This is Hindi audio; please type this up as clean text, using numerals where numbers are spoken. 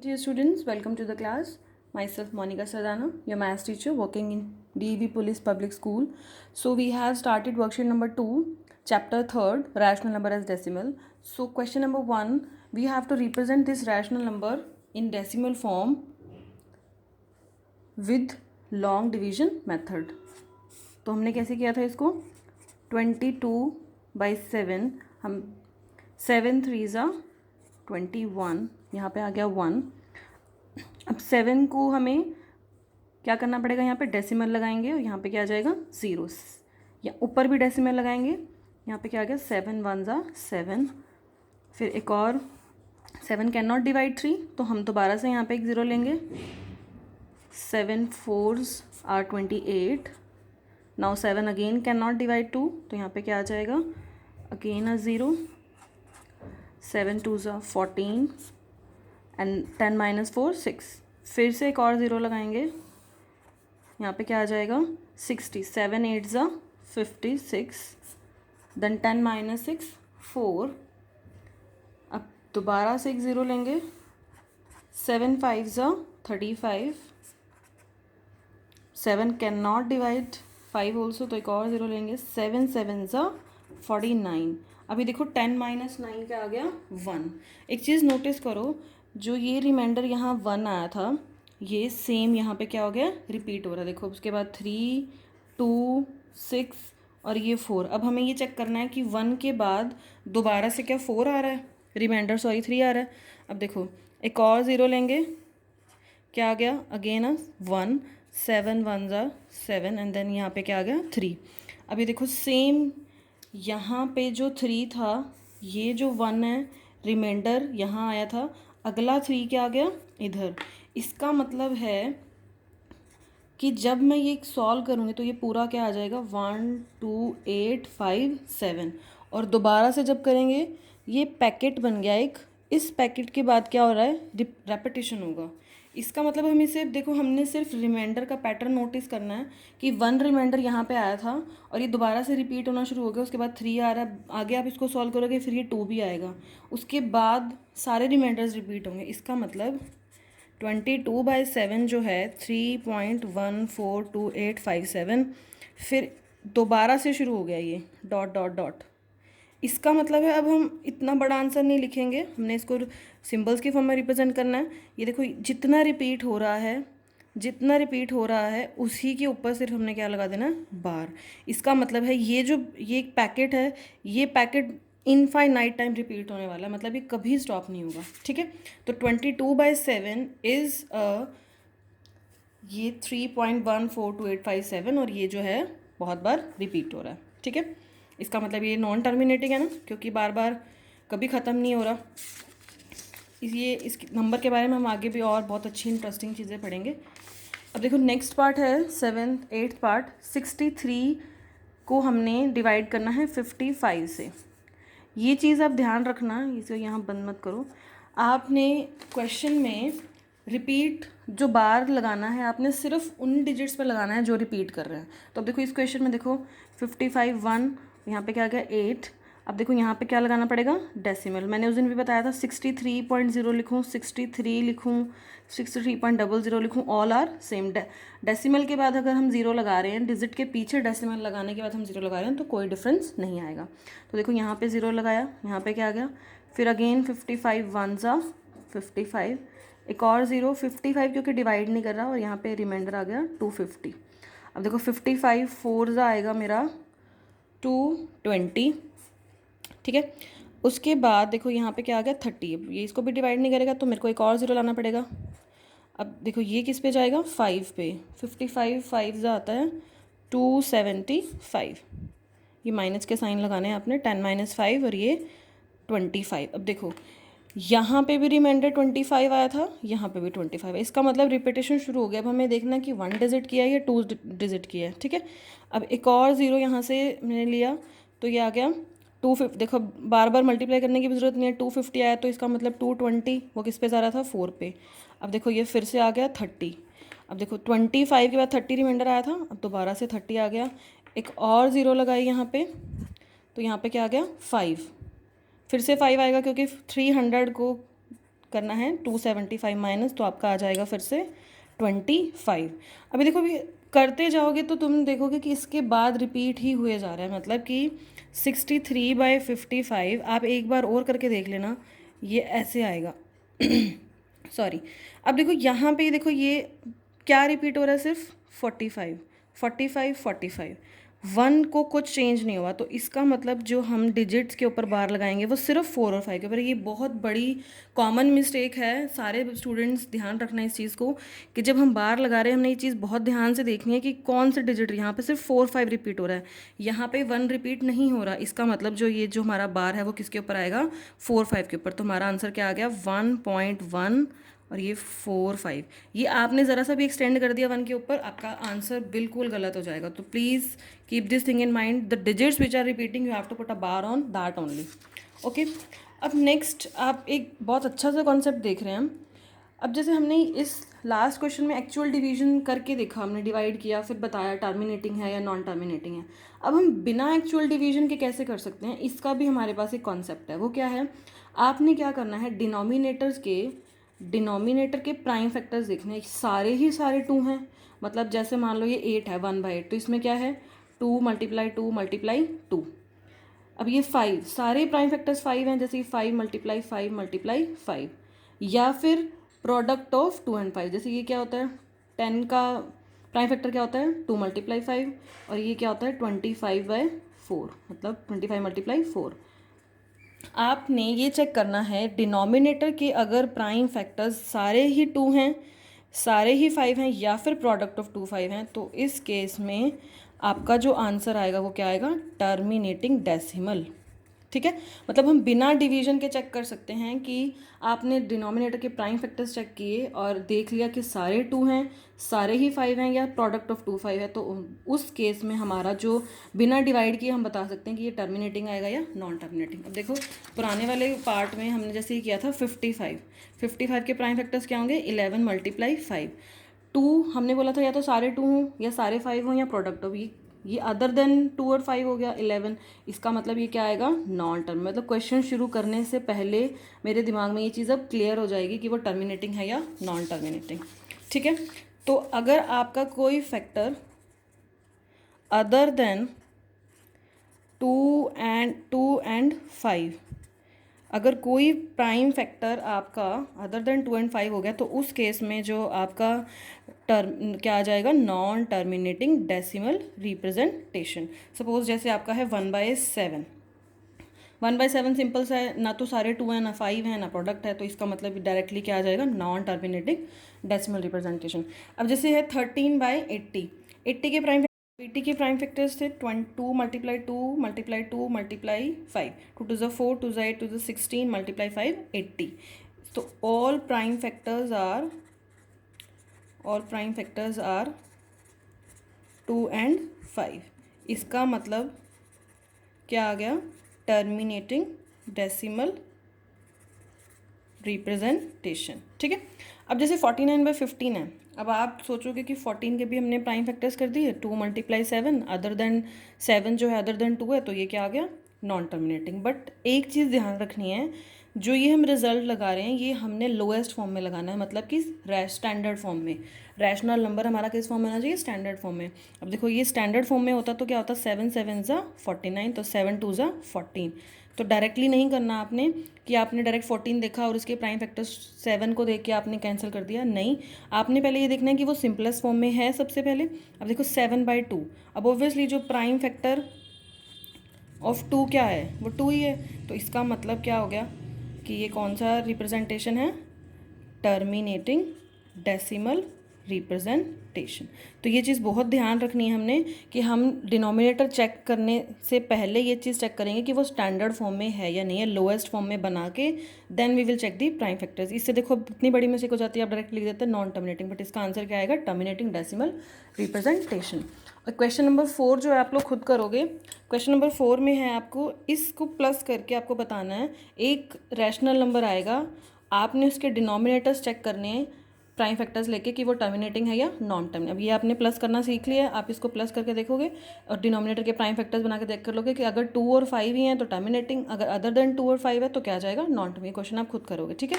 Dear students, welcome to the class. Myself Monica Sadana, your maths teacher working in DEV Police Public School. So we have started worksheet number 2, chapter 3rd, rational number as decimal. So question number 1, we have to represent this rational number in decimal form with long division method. तो हमने कैसे किया था इसको 22/7 हम 7 3 21 यहाँ पे आ गया 1. अब 7 को हमें क्या करना पड़ेगा, यहाँ पे डेसिमल लगाएंगे और यहाँ पे क्या आ जाएगा 0. या ऊपर भी डेसिमल लगाएंगे, यहाँ पे क्या आ गया 7 1 7. फिर एक और 7 कैन नॉट डिवाइड 3, तो हम दोबारा से यहाँ पे एक 0 लेंगे. 7 4s are 28. Now 7 again can not divide 2, तो यहाँ पे क्या आ जाएगा again a 0. 7 2s are 14 and 10 - 4 6. फिर से एक और 0 लगाएंगे, यहाँ पे क्या आ जाएगा 60. 7 8s are 56. देन 10 - 6 4. अब दोबारा से एक 0 लेंगे. 7 5s are 35. 7 can not divide 5 also, तो एक और 0 लेंगे. 7 7s are 49. अभी देखो 10 - 9 क्या आ गया 1. एक चीज़ नोटिस करो, जो ये रिमाइंडर यहाँ 1 आया था, ये सेम यहाँ पे क्या हो गया रिपीट हो रहा है. देखो उसके बाद 3 2 6 और ये 4. अब हमें ये चेक करना है कि 1 के बाद दोबारा से क्या 4 आ रहा है, रिमाइंडर 3 आ रहा है. अब देखो एक और 0 लेंगे, क्या आ गया again 1. 7 1s are 7 and then यहाँ पे क्या आ गया 3. अभी देखो सेम यहाँ पे जो 3 था, ये जो 1 है रिमाइंडर यहाँ आया था, अगला 3 क्या आ गया इधर. इसका मतलब है कि जब मैं ये सॉल्व करूँगी तो ये पूरा क्या आ जाएगा 1 2 8 5 7. और दोबारा से जब करेंगे ये पैकेट बन गया एक. इस पैकेट के बाद क्या हो रहा है रेपिटेशन होगा. इसका मतलब हमें सिर्फ देखो, हमने सिर्फ रिमाइंडर का पैटर्न नोटिस करना है कि 1 रिमाइंडर यहाँ पे आया था और ये दोबारा से रिपीट होना शुरू हो गया. उसके बाद 3 आ रहा है, आगे आप इसको सॉल्व करोगे फिर ये 2 भी आएगा. उसके बाद सारे रिमाइंडर्स रिपीट होंगे. इसका मतलब 22/7 जो है 3.142857 फिर दोबारा से शुरू हो गया ये डॉट डॉट डॉट. इसका मतलब है अब हम इतना बड़ा आंसर नहीं लिखेंगे, हमने इसको सिंबल्स की फॉर्म में रिप्रेजेंट करना है. ये देखो जितना रिपीट हो रहा है, जितना रिपीट हो रहा है उसी के ऊपर सिर्फ हमने क्या लगा देना बार. इसका मतलब है ये जो ये एक पैकेट है, ये पैकेट इनफाइनाइट टाइम रिपीट होने वाला है, मतलब ये कभी स्टॉप नहीं होगा. ठीक है, तो 22/7 इज़ ये 3.142857 और ये जो है बहुत बार रिपीट हो रहा है. ठीक है, इसका मतलब ये नॉन टर्मिनेटिंग है ना, क्योंकि बार बार कभी ख़त्म नहीं हो रहा. इसलिए इस नंबर के बारे में हम आगे भी और बहुत अच्छी इंटरेस्टिंग चीज़ें पढ़ेंगे. अब देखो नेक्स्ट पार्ट है 7th 8th पार्ट. 63 को हमने डिवाइड करना है 55 से. ये चीज़ आप ध्यान रखना, इसे यहाँ बंद मत करो. आपने क्वेश्चन में रिपीट जो बार लगाना है, आपने सिर्फ उन डिजिट्स पे लगाना है जो रिपीट कर रहे हैं. तो अब देखो इस क्वेश्चन में देखो 55 1, यहाँ पे क्या आ गया 8. अब देखो यहाँ पे क्या लगाना पड़ेगा डेसिमल. मैंने उस दिन भी बताया था 63.0 लिखूँ, 63 लिखूँ, 63.00 लिखूँ, ऑल आर सेम. डेसिमल के बाद अगर हम 0 लगा रहे हैं, डिजिट के पीछे डेसिमल लगाने के बाद हम 0 लगा रहे हैं, तो कोई डिफरेंस नहीं आएगा. तो देखो यहाँ पे 0 लगाया, यहाँ पे क्या आ गया. फिर अगेन 55 1s are 55. एक और 0 55 क्योंकि डिवाइड नहीं कर रहा, और यहाँ पे रिमाइंडर आ गया 250. अब देखो 55 4s आएगा मेरा 220. ठीक है, उसके बाद देखो यहाँ पे क्या आ गया 30. ये इसको भी डिवाइड नहीं करेगा, तो मेरे को एक और 0 लाना पड़ेगा. अब देखो ये किस पे जाएगा 5 पे. 55 5s आता है 275. ये माइनस के साइन लगाने हैं आपने. 10 - 5 और ये 25. अब देखो यहाँ पे भी रिमाइंडर 25 आया था, यहाँ पे भी 25 है. इसका मतलब रिपीटेशन शुरू हो गया. अब हमें देखना है कि 1 डिजिट किया है या 2 डिजिट किया है. ठीक है, अब एक और 0 यहाँ से मैंने लिया, तो ये आ गया 250. देखो बार बार मल्टीप्लाई करने की भी ज़रूरत नहीं है. 250 आया तो इसका मतलब 220 वो किस पे जा रहा था 4 पे. अब देखो ये फिर से आ गया 30. अब देखो 25 के बाद 30 रिमाइंडर आया था, अब दोबारा से 30 आ गया. एक और 0 लगाई यहाँ पे, तो यहाँ पे क्या आ गया 5. फिर से 5 आएगा क्योंकि 300 को करना है 275 माइनस, तो आपका आ जाएगा फिर से 25। अभी देखो, अभी करते जाओगे तो तुम देखोगे कि इसके बाद रिपीट ही हुए जा रहा है, मतलब कि 63/55। आप एक बार और करके देख लेना, ये ऐसे आएगा। सॉरी। अब देखो यहाँ पे देखो ये क्या रिपीट हो रहा है, सिर्फ 45 45 45, 1 को कुछ चेंज नहीं हुआ। तो इसका मतलब जो हम डिजिट्स के ऊपर बार लगाएंगे वो सिर्फ 4 और 5 के ऊपर। ये बहुत बड़ी कॉमन मिस्टेक है, सारे स्टूडेंट्स ध्यान रखना इस चीज़ को कि जब हम बार लगा रहे हैं हमने ये चीज़ बहुत ध्यान से देखनी है कि कौन से डिजिट, यहाँ पे सिर्फ 4 5 रिपीट हो रहा है, यहाँ पे 1 रिपीट नहीं हो रहा। इसका मतलब जो ये जो हमारा बार है वो किसके ऊपर आएगा, 4 5 के ऊपर। तो हमारा आंसर क्या आ गया, 1.1 और ये 4 5। ये आपने ज़रा सा भी एक्सटेंड कर दिया 1 के ऊपर, आपका आंसर बिल्कुल गलत हो जाएगा। तो please keep this thing in mind, the digits which are repeating you have to put a bar on that only. Okay, अब नेक्स्ट आप एक बहुत अच्छा सा कॉन्सेप्ट देख रहे हैं। अब जैसे हमने इस लास्ट क्वेश्चन में एक्चुअल डिवीजन करके देखा, हमने डिवाइड किया, फिर बताया टर्मिनेटिंग है या नॉन टर्मिनेटिंग है। अब हम बिना एक्चुअल डिवीजन के कैसे कर सकते हैं, इसका भी हमारे पास एक कॉन्सेप्ट है। वो क्या है, आपने क्या करना है, डिनोमिनेटर के प्राइम फैक्टर्स देखने हैं। सारे ही सारे 2 हैं, मतलब जैसे मान लो ये 8 है, 1/8, तो इसमें क्या है 2 × 2 × 2। अब ये 5, सारे प्राइम फैक्टर्स 5 हैं, जैसे 5 × 5 × 5, या फिर प्रोडक्ट ऑफ 2 और 5, जैसे ये क्या होता है 10 का प्राइम फैक्टर क्या होता है 2 × 5, और ये क्या होता है 25/4, मतलब 25 × 4। आपने ये चेक करना है डिनोमिनेटर के अगर प्राइम फैक्टर्स सारे ही 2 हैं, सारे ही 5 हैं, या फिर प्रोडक्ट ऑफ 2 5 हैं, तो इस केस में आपका जो आंसर आएगा वो क्या आएगा, टर्मिनेटिंग डेसिमल। ठीक है, मतलब हम बिना डिवीजन के चेक कर सकते हैं कि आपने डिनोमिनेटर के प्राइम फैक्टर्स चेक किए और देख लिया कि सारे 2 हैं, सारे ही 5 हैं, या प्रोडक्ट ऑफ 2 5 है, तो उस केस में हमारा जो बिना डिवाइड किए हम बता सकते हैं कि ये टर्मिनेटिंग आएगा या नॉन टर्मिनेटिंग। अब देखो, पुराने वाले पार्ट में हमने जैसे ये किया था 55 के प्राइम फैक्टर्स क्या होंगे, 11 × 5। 2 हमने बोला था या तो सारे 2 हों या सारे 5 हों या प्रोडक्ट ऑफ, ये अदर देन 2 और 5 हो गया 11। इसका मतलब ये क्या आएगा, नॉन टर्म। मतलब क्वेश्चन शुरू करने से पहले मेरे दिमाग में ये चीज़ अब क्लियर हो जाएगी कि वो टर्मिनेटिंग है या नॉन टर्मिनेटिंग। ठीक है, तो अगर आपका कोई फैक्टर अदर देन 2 एंड 5, अगर कोई प्राइम फैक्टर आपका अदर देन 2 और 5 हो गया, तो उस केस में जो आपका टर्म क्या आ जाएगा, non terminating decimal representation. Suppose जैसे आपका है 1/7, 1/7 सिंपल सा है, ना तो सारे 2 हैं, ना 5 हैं, ना प्रोडक्ट है, तो इसका मतलब डायरेक्टली क्या आ जाएगा, नॉन टर्मिनेटिंग डेसिमल रिप्रेजेंटेशन। अब जैसे है 13/80, 80 के प्राइम 80 के प्राइम फैक्टर्स थे 2 × 2 × 2 × 5, 2 2 ज़ा 4, 2 ज़ा 8, 2 ज़ा 16, × 5 80। तो all prime factors are 2 and 5। इसका मतलब क्या आ गया, टर्मिनेटिंग डेसिमल रिप्रेजेंटेशन। ठीक है, अब जैसे 49/15 है, अब आप सोचोगे कि 14 के भी हमने प्राइम फैक्टर्स कर दिए, 2 × 7, अदर देन 7 जो है अदर देन 2 है, तो ये क्या आ गया, नॉन टर्मिनेटिंग। बट एक चीज़ ध्यान रखनी है, जो ये हम रिजल्ट लगा रहे हैं ये हमने लोएस्ट फॉर्म में लगाना है, मतलब कि स्टैंडर्ड फॉर्म में। रैशनल नंबर हमारा किस फॉर्म में होना चाहिए, स्टैंडर्ड फॉर्म में। अब देखो ये स्टैंडर्ड फॉर्म में होता तो क्या होता, 7 7 ज़ा 49, तो 7 2 ज़ा 14। तो डायरेक्टली नहीं करना आपने कि आपने डायरेक्ट 14 देखा और उसके प्राइम फैक्टर 7 को देख के आपने कैंसिल कर दिया, नहीं। आपने पहले ये देखना है कि वो सिंपलेस्ट फॉर्म में है सबसे पहले। अब देखो 7/2, अब ऑब्वियसली जो प्राइम फैक्टर ऑफ 2 क्या है, वो 2 ही है, तो इसका मतलब क्या हो गया कि ये कौन सा रिप्रेजेंटेशन है, टर्मिनेटिंग डेसिमल रिप्रेजेंटेशन। तो ये चीज़ बहुत ध्यान रखनी है हमने कि हम डिनोमिनेटर चेक करने से पहले ये चीज़ चेक करेंगे कि वो स्टैंडर्ड फॉर्म में है या नहीं है, लोएस्ट फॉर्म में बना के then we will check the prime factors. इससे देखो इतनी बड़ी मिस्टेक हो जाती है, आप डायरेक्ट लिख देते हैं नॉन टर्मिनेटिंग, बट इसका आंसर क्या आएगा, टर्मिनेटिंग डेसिमल रिप्रेजेंटेशन। और क्वेश्चन नंबर 4 जो है आप लोग खुद करोगे। क्वेश्चन नंबर 4 में है आपको इसको प्लस करके आपको बताना है, एक रैशनल नंबर आएगा, आपने उसके डिनोमिनेटर्स चेक करने हैं प्राइम फैक्टर्स लेके कि वो टर्मिनेटिंग है या नॉन टर्मिनेटिंग। अब ये आपने प्लस करना सीख लिया है, आप इसको प्लस करके देखोगे और डिनोमिनेटर के प्राइम फैक्टर्स बना के देख कर लोगे कि अगर 2 और 5 ही हैं तो टर्मिनेटिंग, अगर अदर देन 2 और 5 है तो क्या आ जाएगा, नॉन टर्मिनेटिंग। क्वेश्चन आप खुद करोगे, ठीक है।